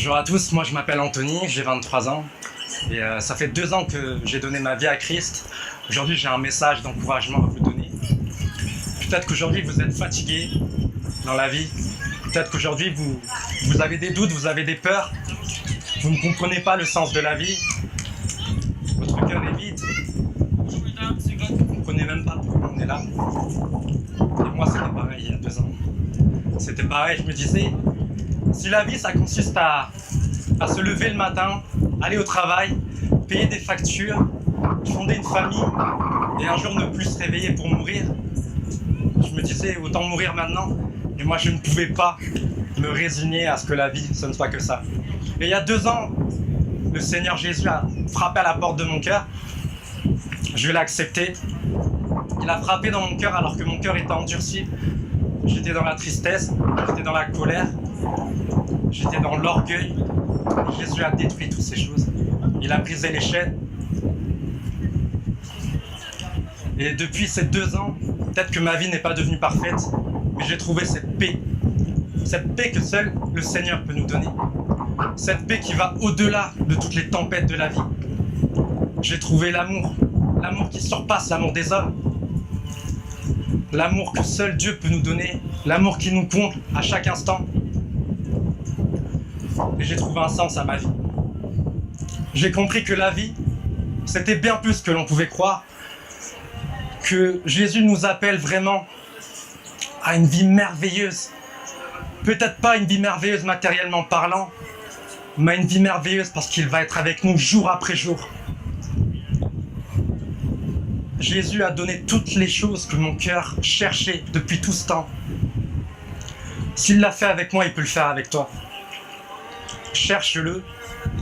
Bonjour à tous, moi je m'appelle Anthony, j'ai 23 ans et ça fait 2 ans que j'ai donné ma vie à Christ. Aujourd'hui j'ai un message d'encouragement à vous donner. Peut-être qu'aujourd'hui vous êtes fatigué dans la vie, peut-être qu'aujourd'hui vous avez des doutes, vous avez des peurs, vous ne comprenez pas le sens de la vie, votre cœur est vide, vous ne comprenez même pas pourquoi on est là. Et moi c'était pareil il y a 2 ans. C'était pareil, je me disais, si la vie ça consiste à se lever le matin, aller au travail, payer des factures, fonder une famille et un jour ne plus se réveiller pour mourir, je me disais autant mourir maintenant. Et moi je ne pouvais pas me résigner à ce que la vie ce ne soit que ça. Et il y a 2 ans, le Seigneur Jésus a frappé à la porte de mon cœur. Je l'ai accepté. Il a frappé dans mon cœur alors que mon cœur était endurci. J'étais dans la tristesse, j'étais dans la colère, j'étais dans l'orgueil. Jésus a détruit toutes ces choses. Il a brisé les chaînes. Et depuis ces 2 ans, peut-être que ma vie n'est pas devenue parfaite, mais j'ai trouvé cette paix. Cette paix que seul le Seigneur peut nous donner. Cette paix qui va au-delà de toutes les tempêtes de la vie. J'ai trouvé l'amour. L'amour qui surpasse l'amour des hommes. L'amour que seul Dieu peut nous donner. L'amour qui nous comble à chaque instant. Et j'ai trouvé un sens à ma vie. J'ai compris que la vie, c'était bien plus que l'on pouvait croire. Que Jésus nous appelle vraiment à une vie merveilleuse. Peut-être pas une vie merveilleuse matériellement parlant, mais une vie merveilleuse parce qu'il va être avec nous jour après jour. Jésus a donné toutes les choses que mon cœur cherchait depuis tout ce temps. S'il l'a fait avec moi, il peut le faire avec toi. Cherche-le,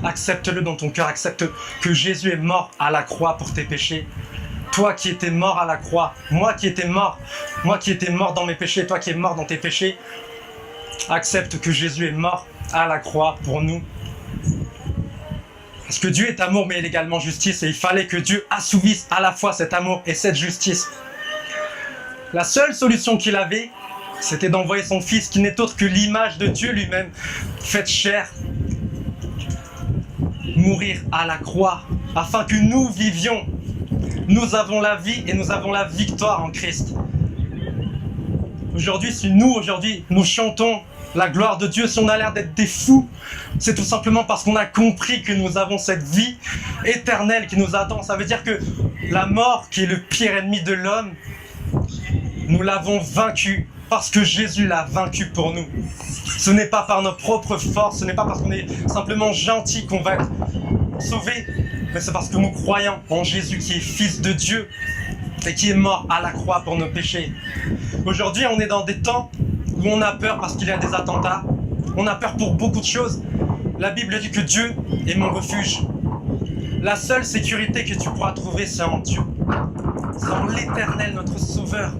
accepte-le dans ton cœur, accepte que Jésus est mort à la croix pour tes péchés. Toi qui étais mort à la croix, moi qui étais mort dans mes péchés, toi qui es mort dans tes péchés, accepte que Jésus est mort à la croix pour nous. Parce que Dieu est amour, mais il est également justice, et il fallait que Dieu assouvisse à la fois cet amour et cette justice. La seule solution qu'il avait, c'était d'envoyer son Fils, qui n'est autre que l'image de Dieu lui-même, faite chair, mourir à la croix, afin que nous vivions. Nous avons la vie et nous avons la victoire en Christ. Aujourd'hui, si nous chantons la gloire de Dieu, si on a l'air d'être des fous, c'est tout simplement parce qu'on a compris que nous avons cette vie éternelle qui nous attend. Ça veut dire que la mort, qui est le pire ennemi de l'homme, nous l'avons vaincue parce que Jésus l'a vaincue pour nous. Ce n'est pas par nos propres forces, ce n'est pas parce qu'on est simplement gentil qu'on va être sauvé, mais c'est parce que nous croyons en Jésus qui est Fils de Dieu et qui est mort à la croix pour nos péchés. Aujourd'hui, on est dans des temps où on a peur parce qu'il y a des attentats. On a peur pour beaucoup de choses. La Bible dit que Dieu est mon refuge. La seule sécurité que tu pourras trouver, c'est en Dieu. C'est en l'Éternel, notre Sauveur.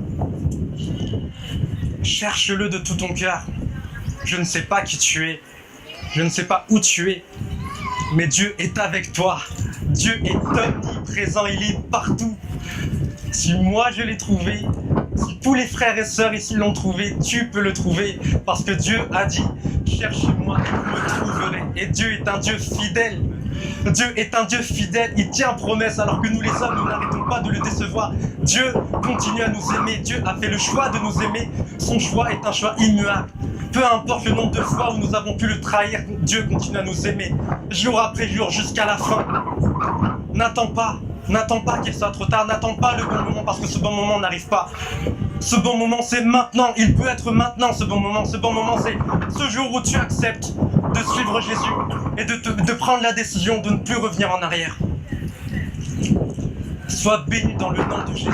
Cherche-le de tout ton cœur. Je ne sais pas qui tu es. Je ne sais pas où tu es. Mais Dieu est avec toi. Dieu est omniprésent, il est partout. Si moi je l'ai trouvé, si tous les frères et sœurs ici l'ont trouvé, tu peux le trouver. Parce que Dieu a dit, cherchez-moi et vous me trouverez. Et Dieu est un Dieu fidèle. Dieu est un Dieu fidèle, il tient promesse alors que nous les hommes, nous n'arrêtons pas de le décevoir. Dieu continue à nous aimer, Dieu a fait le choix de nous aimer. Son choix est un choix immuable. Peu importe le nombre de fois où nous avons pu le trahir, Dieu continue à nous aimer, jour après jour, jusqu'à la fin. N'attends pas qu'il soit trop tard, n'attends pas le bon moment parce que ce bon moment n'arrive pas. Ce bon moment c'est maintenant, il peut être maintenant ce bon moment. Ce bon moment c'est ce jour où tu acceptes de suivre Jésus et de prendre la décision de ne plus revenir en arrière. Sois béni dans le nom de Jésus.